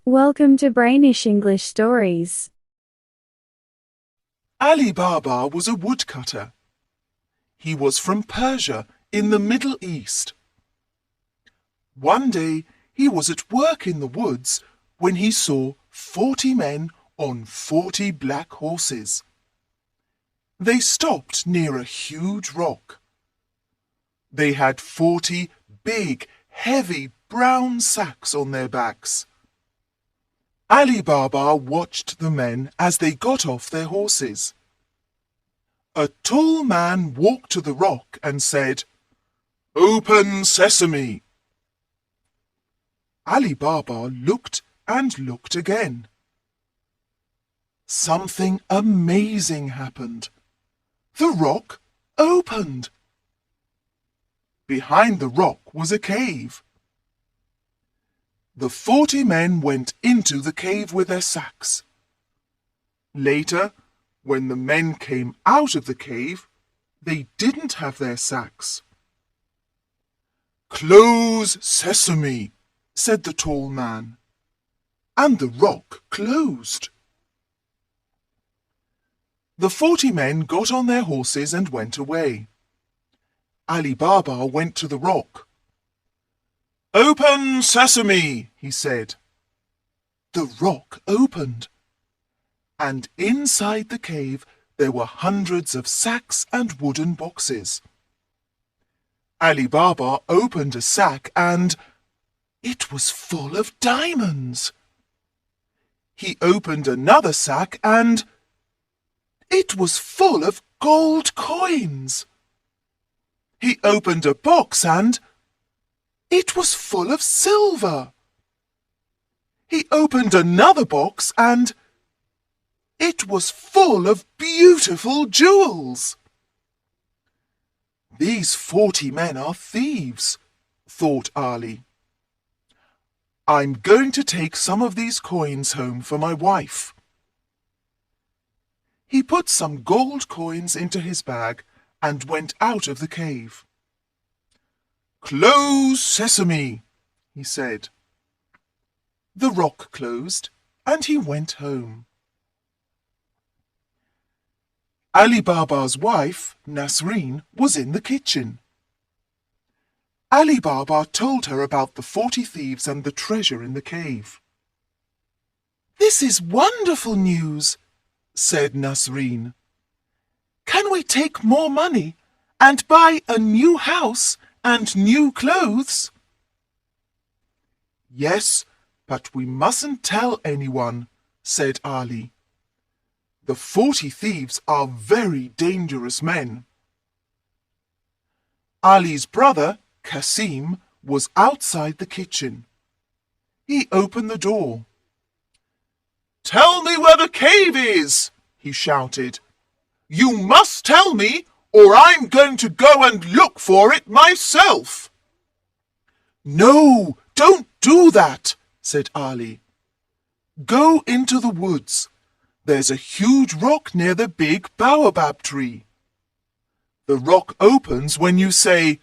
Welcome to Brainish English Stories. Ali Baba was a woodcutter. He was from Persia in the Middle East. One day he was at work in the woods when he saw 40 men on 40 black horses. They stopped near a huge rock. They had 40 big, heavy brown sacks on their backs. Ali Baba watched the men as they got off their horses. A tall man walked to the rock and said, "Open sesame!" Ali Baba looked and looked again. Something amazing happened. The rock opened. Behind the rock was a cave. The 40 men went into the cave with their sacks. Later, when the men came out of the cave, they didn't have their sacks. "Close sesame," said the tall man, and the rock closed. The 40 men got on their horses and went away. Ali Baba went to the rock. "Open sesame," he said. The rock opened, and inside the cave there were hundreds of sacks and wooden boxes. Ali Baba opened a sack and it was full of diamonds. He opened another sack and it was full of gold coins. He opened a box and it was full of silver. He opened another box and it was full of beautiful jewels. "These 40 men are thieves," thought Ali. "I'm going to take some of these coins home for my wife." He put some gold coins into his bag and went out of the cave. "Close sesame," he said. The rock closed and he went home. Ali Baba's wife, Nasreen, was in the kitchen. Ali Baba told her about the 40 thieves and the treasure in the cave. "This is wonderful news," said Nasreen. "Can we take more money and buy a new house and new clothes?" "Yes, but we mustn't tell anyone," said Ali. "The 40 thieves are very dangerous men." Ali's brother, Casim, was outside the kitchen. He opened the door. "Tell me where the cave is," he shouted. "You must tell me, or I'm going to go and look for it myself." "No, don't do that," said Ali. "Go into the woods. There's a huge rock near the big baobab tree. The rock opens when you say,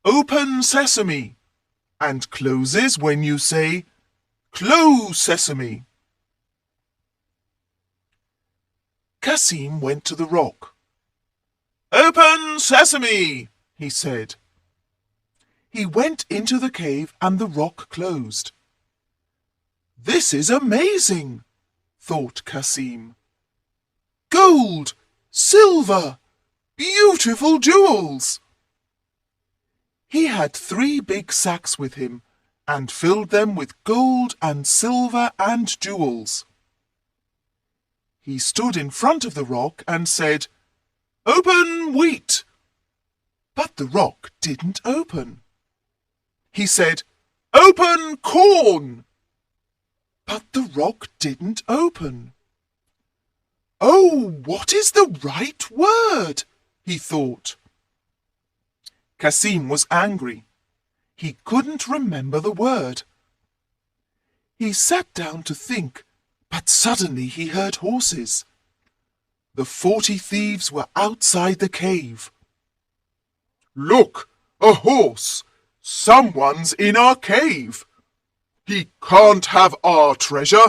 'Open sesame,' and closes when you say, 'Close sesame.'" Casim went to the rock. "Open sesame," he said. He went into the cave and the rock closed. "This is amazing," thought Casim. "Gold, silver, beautiful jewels." He had 3 big sacks with him and filled them with gold and silver and jewels. He stood in front of the rock and said, "Open wheat." But the rock didn't open. He said, "Open corn." But the rock didn't open. "Oh, what is the right word?" he thought. Casim was angry. He couldn't remember the word. He sat down to think, but suddenly he heard horses. The 40 thieves were outside the cave. "Look, a horse! Someone's in our cave. He can't have our treasure.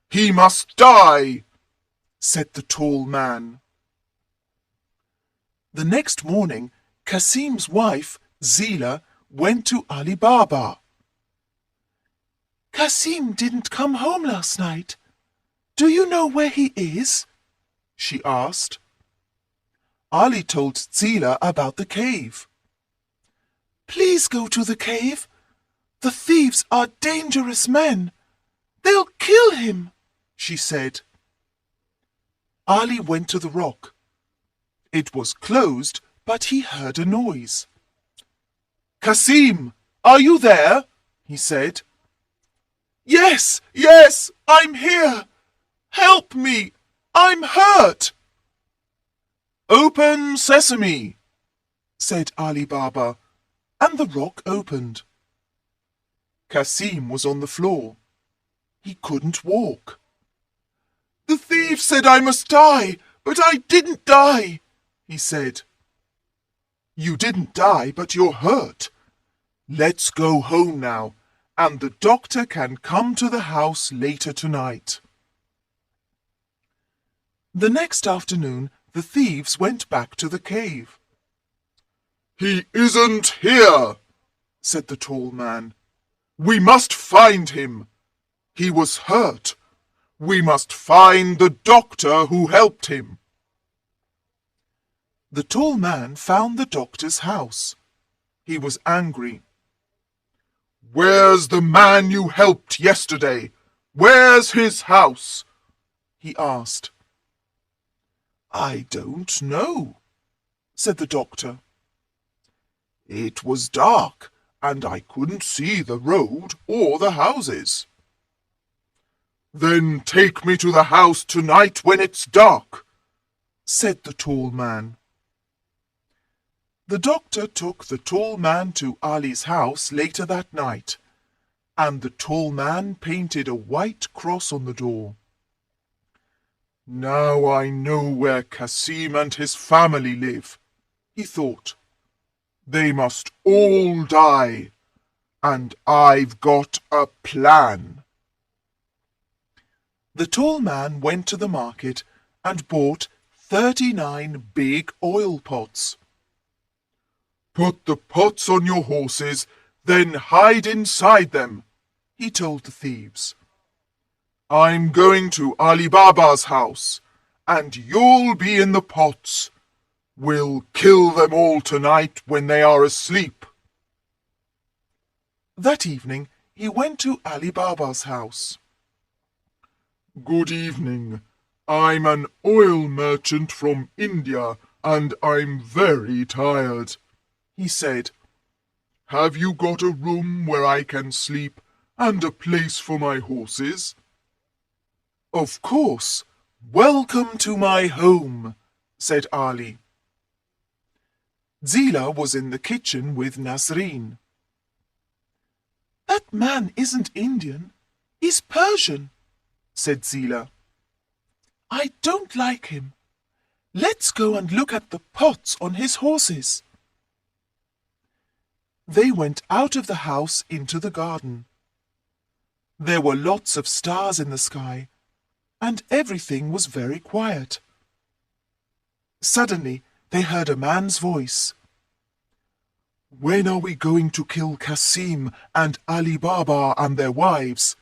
He must die, said the tall man. The next morning, Casim's wife, Zila, went to Ali Baba. Casim didn't come home last night. Do you know where he is? She asked. Ali told Zila about the cave. Please go to the cave. The thieves are dangerous men. They'll kill him, she said. Ali went to the rock. It was closed, but he heard a noise. Casim, are you there? He said. Yes, yes, I'm here. Help me, I'm hurt. Open sesame, said Ali Baba, and the rock opened. Casim was on the floor. He couldn't walk. The thief said I must die, but I didn't die, he said. You didn't die, but you're hurt. Let's go home now, and the doctor can come to the house later tonight. The next afternoon, the thieves went back to the cave. He isn't here, said the tall man. We must find him. He was hurt. We must find the doctor who helped him. The tall man found the doctor's house. He was angry. Where's the man you helped yesterday? Where's his house? He asked. I don't know, said the doctor. It was dark, and I couldn't see the road or the houses. Then take me to the house tonight when it's dark, said the tall man. The doctor took the tall man to Ali's house later that night, and the tall man painted a white cross on the door. Now I know where Casim and his family live, he thought. They must all die, and I've got a plan. The tall man went to the market and bought 39 big oil pots. Put the pots on your horses, then hide inside them, he told the thieves. I'm going to Ali Baba's house, and you'll be in the pots. We'll kill them all tonight when they are asleep. That evening he went to Ali Baba's house. Good evening. I'm an oil merchant from India, and I'm very tired, he said. Have you got a room where I can sleep and a place for my horses? Of course. Welcome to my home, said Ali. Zila was in the kitchen with Nasreen. That man isn't Indian. He's Persian, said Zila. I don't like him. Let's go and look at the pots on his horses. They went out of the house into the garden. There were lots of stars in the sky, and everything was very quiet. Suddenly, they heard a man's voice. When are we going to kill Casim and Ali Baba and their wives?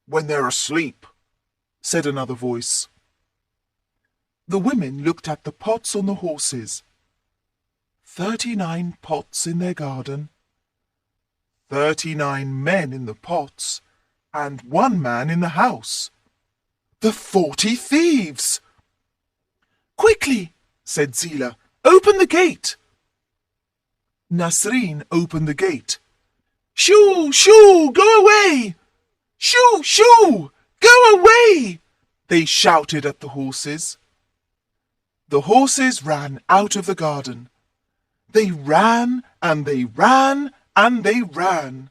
When they're asleep, said another voice. The women looked at the pots on the horses. 39 pots in their garden, 39 men in the pots, and 1 man in the house. The 40 thieves! Quickly, said Zila, open the gate. Nasreen opened the gate. Shoo, shoo, go away! Shoo, shoo, go away! They shouted at the horses. The horses ran out of the garden. They ran and they ran and they ran.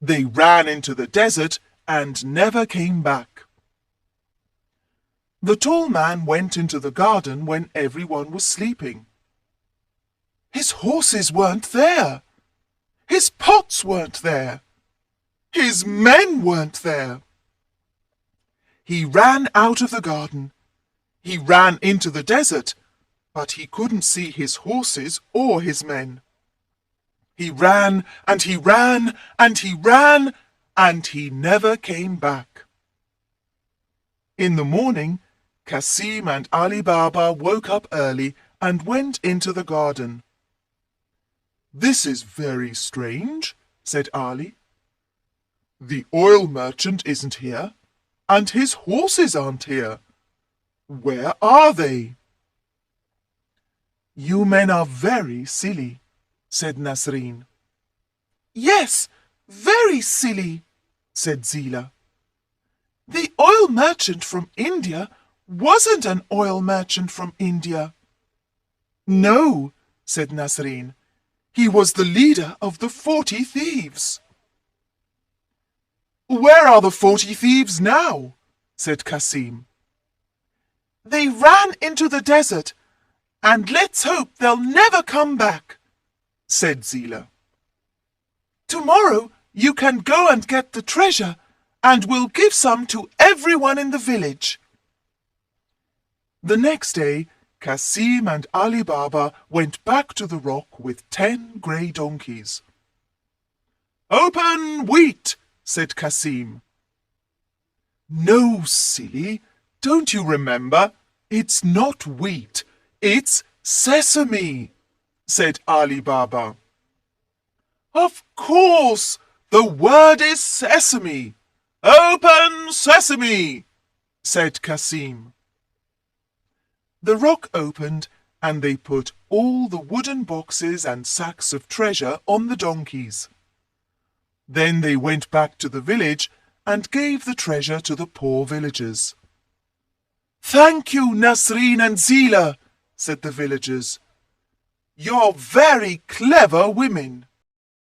They ran into the desert and never came back. The tall man went into the garden when everyone was sleeping. His horses weren't there. His pots weren't there. His men weren't there. He ran out of the garden. He ran into the desert, but he couldn't see his horses or his men. He ran and he ran and he ran, and he never came back. In the morning, Casim and Ali Baba woke up early and went into the garden. "This is very strange," said Ali. "The oil merchant isn't here, and his horses aren't here. Where are they?" "You men are very silly," said Nasreen. "Yes, very silly," said Zila. "The oil merchant from India wasn't an oil merchant from India." "No," said Nasreen. "He was the leader of the 40 thieves." "Where are the 40 thieves now?" said Casim. "They ran into the desert, and let's hope they'll never come back," said Zila. "Tomorrow you can go and get the treasure, and we'll give some to everyone in the village." The next day, Casim and Ali Baba went back to the rock with 10 grey donkeys. "Open wheat," said Casim. "No, silly, don't you remember? It's not wheat, it's sesame," said Ali Baba. "Of course, the word is sesame. Open sesame," said Casim. The rock opened, and they put all the wooden boxes and sacks of treasure on the donkeys. Then they went back to the village and gave the treasure to the poor villagers. "Thank you, Nasreen and Zila," said the villagers. "You're very clever women."